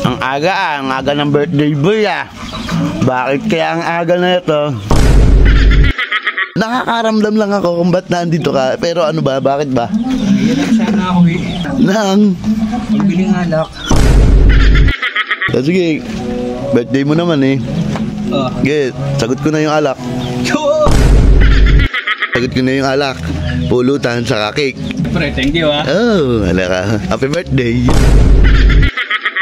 Ang aga ng birthday boy Bakit kaya ang aga na ito? Nakakaramdam lang ako kung ba't nandito ka. Pero ano ba? Bakit ba? Nangiram sana ako Nang? Pagbiling alak. Sige, birthday mo naman Sige, sagot ko na yung alak. Sagot ko na yung alak. Pulutan sa cake. Pre, thank you Oh, halaka. Happy birthday.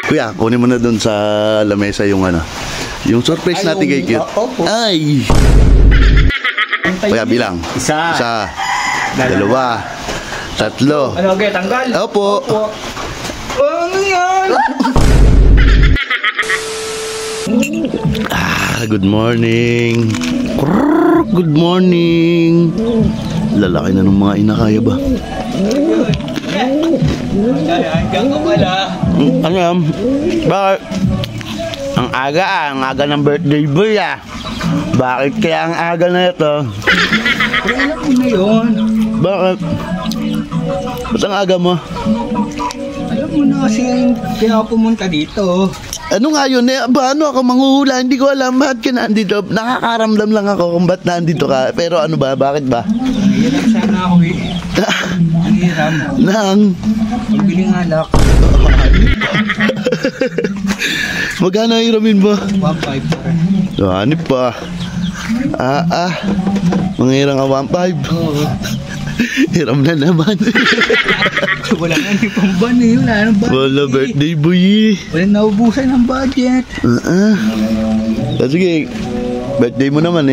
Kuya, kunin mo na dun sa lamesa yung yung surprise natin kay Cute. Ay! Kuya, bilang. Isa. Dalawa. Tatlo. Ano, okay, tanggal? Opo. Ano yan? Good morning. Good morning. Lalaki na ng mga inakaya ba? Hanggang ka pala. Ano yan? Bakit? Ang aga ng birthday boy Bakit kaya ang aga na ito? Pero alam mo na yun. Bakit? Ba't ang aga mo? Alam mo na kasi kaya ako pumunta dito. Ano nga yun Ano ako manghuhula? Hindi ko alam bakit ka nandito. Nakakaramdam lang ako kung ba't nandito ka. Pero ano ba? Bakit ba? Nangiram sana ako Nangiram. Nang? Pagbiling alak. Magkano hiramin ba? 1.5 pare. Hanip pa. Mangirang ka 1.5. Oo. Hiram na naman. Wala nga yung pamban Wala nang budget. Wala birthday boy Wala naubusan ng budget. Sige, birthday mo naman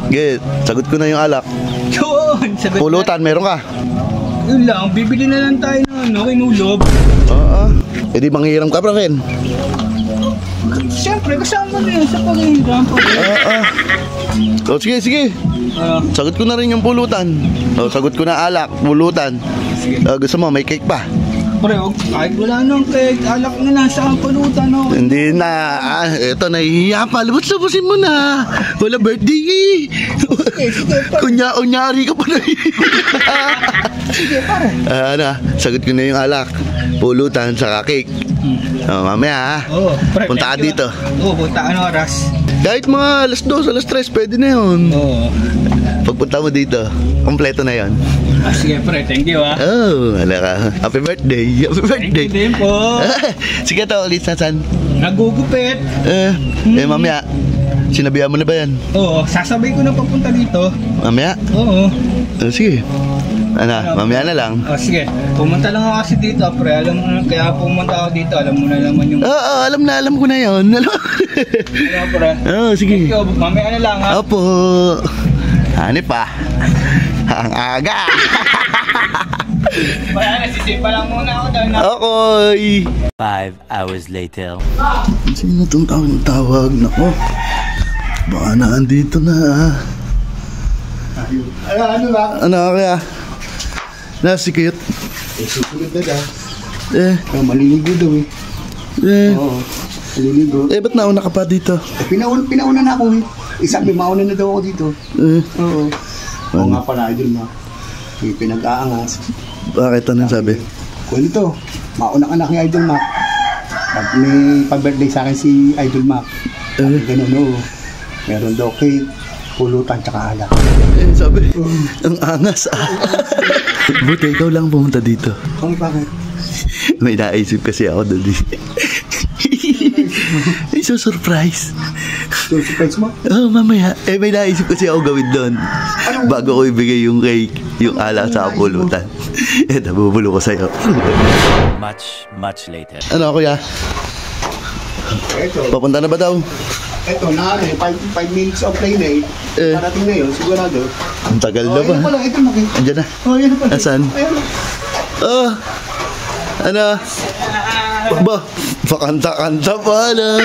Sige, sagot ko na yung alak. Yun! Pulutan, meron ka? Yun lang, bibili na lang tayo ng kinulob. E di manghiram ka pa rin. Siyempre, kasama na yun sa panghiram. Sige. Sagot ko na rin yung pulutan. Sagot ko na alak, pulutan. Gusto mo, may cake pa? Pre, kahit wala nang cake, alak na lang sa pulutan. Hindi na. Eto, nahihiya pa. Labas-labasin mo na. Wala birthday Sige, pare. Kunya-unyari ka pa na. Sige, pare. Sagot ko na yung alak, pulutan sa cake. Mamaya Pre, punta ka dito. Punta ka ng oras. Kahit mga alas 2, alas 3, pwede na yun. Pagpunta mo dito, kompleto na yun. Sige, pre, thank you Halaka. Happy birthday. Thank you din po. Sige to, ulit saan? Nagugupit. Mamaya, sinabihan mo na ba yan? Sasabay ko na papunta dito. Mamaya? Sige. Mamaya na lang. Sige, pumunta lang ako kasi dito, pre. Alam mo na, kaya pumunta ako dito, alam mo na naman yung... alam ko na yun. Ano, pre? Sige. Thank you, mamaya na lang Opo. Hanip pa. Ang aga. Nasisipa lang muna ako doon. Okay. 5 hours later. Sino itong tawag? Nako. Baka naandito na Ano ba? Ano kaya? Nasi Cute. Susunod na maliligo daw maliligo. Ba't nauna ka pa dito? Pinauna na ako Isabi, mauna na daw ako dito. Oo nga pala, Idol Mac. May pinag-aangas. Bakit? Anong sabi? Kung ito, mauna ka na kay Idol Mac. Pag may pag-birthday sa akin si Idol Mac. Ganun meron daw cake, pulutan, tsaka alak. Sabi, ang angas Buti ikaw lang pumunta dito. Bakit? May naisip kasi ako doon surprise. Surprise mo? Mamaya. May naisip kasi ako gawin doon. Bago ko ibigay yung cake, yung alak sa pulutan. Nabubulo ko sa'yo. Much later. Ano kuya? Papunta na ba daw? Ito na 5 minutes of play na parating na yun, sigurado. Ang tagal na ba? Ito makita. Andiyan na. Yan pala. Asan? Ano? Ba? Pakanta-kanta pala.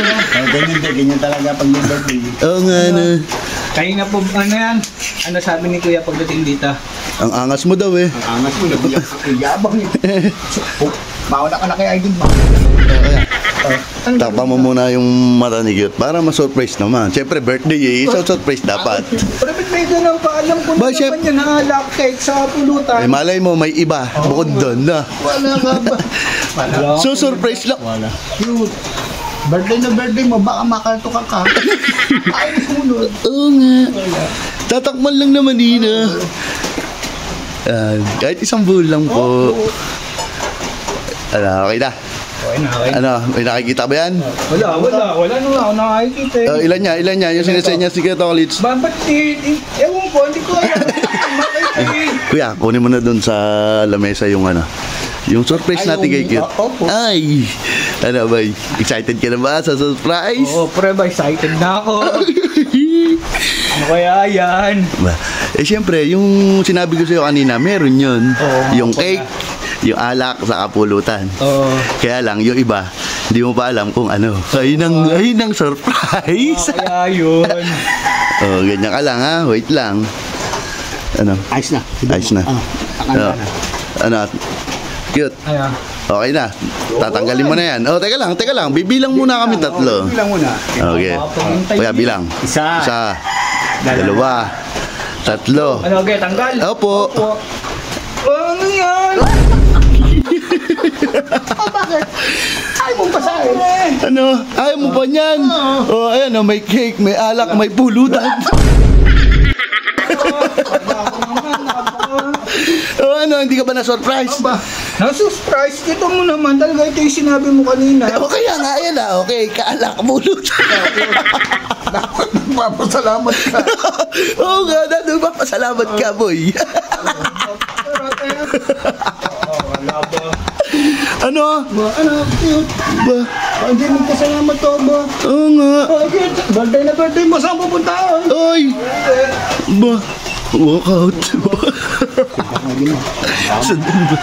Ganyan talaga pag may birthday. Oo nga na. Kayo na po, ano yan? Ano sabi ni Kuya pagdating dito? Ang angas mo daw Ang angas mo, nabiyabang Mauna ka na kay Idol Mac. Takpan mo muna yung mata ni Cute para ma-surprise naman. Siyempre, birthday eh. So, surprise dapat. Pero ba't may ganun pa? Alam ko na Ba, chef? naman yan, alak cake sa pulutan. Eh, malay mo, may iba. Bukod doon, na. Wala nga ba? Wala. So, surprise lang. Cute. Birthday na birthday mo, baka makaltukan ka. Ay, sunod. Oo nga. Tatakman lang naman, Nina. Kahit isang bull lang po. Okay na. Okay na, okay. Ano, may nakikita ba yan? Wala nung ako nakakikita eh. Ilan niya? Yung sinesenya si Kuya Tolits. Ba't ewan ko, hindi ko alam. Kuya, kunin mo na doon sa lamesa yung ano. Yung surprise natin kay Cute. Opo. Ay! Ano ba? Excited ka na ba sa surprise? Oo, pre ba, excited na ako. Ano kaya yan? Siyempre, yung sinabi ko sa'yo kanina, meron yun. Oo, yung cake, yung alak sa kapulutan. Oo. Kaya lang, yung iba, hindi mo pa alam kung ano. Ayun ang surprise. Kaya yun. Ganyan ka lang ha. Wait lang. Ano? Ayos na. Ayos na. Ano? Cute. Ayan. Okay na. Tatanggalin mo na yan. Teka lang. Bibilang muna kami tatlo. Bilang muna. Okay. Kuya, bilang. Isa. Dalawa. Tatlo. Ano, okay, tanggal? Opo. Ano yan? Bakit? Ay mo basahin. Ano? Ayaw mo pa niyan? Ayan, may cake, may alak, may pulutan. Ano, hindi ka ba na-surprise? Na-surprise kita mo naman. Talaga ito yung sinabi mo kanina. Kaya nga, ayan na. Okay, kaalak, pulutan. Nagpapasalamat ka. Oo nga, nagpapasalamat ka, boy. Wala ba? Ano? Ano, cute. Ba? Hindi mo pasalamat to ba? Oo nga. Cute. Birthday na birthday mo. Saan pupunta? Ay! Ba? Walkout.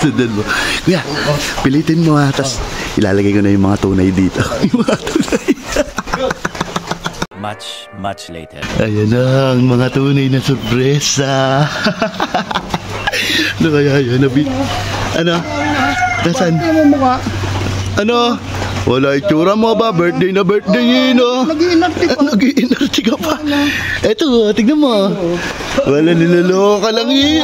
Sundan mo. Kuya, pilitin mo ha. Tapos ilalagay ko na yung mga tunay dito. Yung mga tunay. Much later. Ayan na ang mga tunay na sorpresa. Ano kaya yun? Ano? Nasaan? Ano mo mukha? Ano? Wala itsura mo ba? Birthday na birthday yun, oh. Nag-iinarte pa. Nag-iinarte ka pa. Eto, tignan mo. Wala, niloloka lang yun.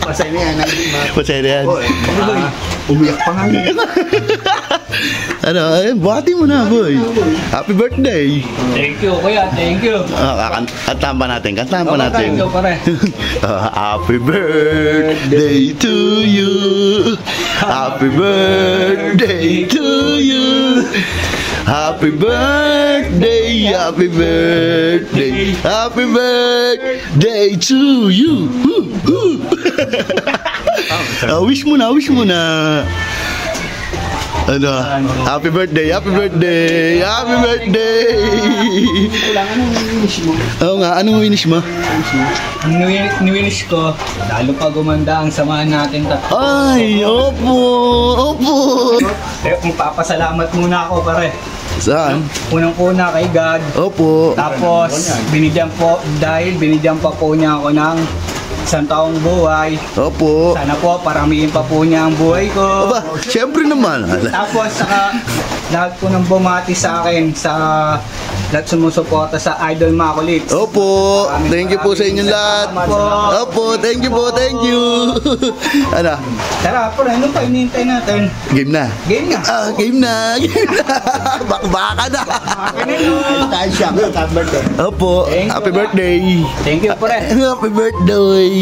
Masaya na yan. Masaya na yan. Umiyak pa nga yun. Ano, buhati mo na, boy. Happy birthday. Thank you, kuya. Thank you. Kantahan pa natin. Thank you, pare. Happy birthday to you. Happy birthday to you. Happy birthday, happy birthday, happy birthday to you. Wish mo na. Ano? Happy birthday, happy birthday, happy birthday. Anong winish mo? Oo nga, anong winish mo? Ang winish ko, lalo pa gumanda ang samahan natin tatlo. Ay, opo. Magpapasalamat muna ako, pare. Saan? Unang-una kay God. Opo. Tapos, binigyan pa po niya ako ng isang taong buhay. Opo. Sana po, paramihin pa po niya ang buhay ko. Aba, syempre naman. Tapos, saka, lahat po ng bumati sa akin, sa lahat sumusuporta sa Idol Makulit. Opo. Thank you po sa inyong lahat. Opo, thank you po, thank you. Ano? Tara, pare, ano pa hinihintay natin? Game na. Game na. Game na. Bakbaka na. Tayo siya. Opo, happy birthday. Thank you, pare. Happy birthday.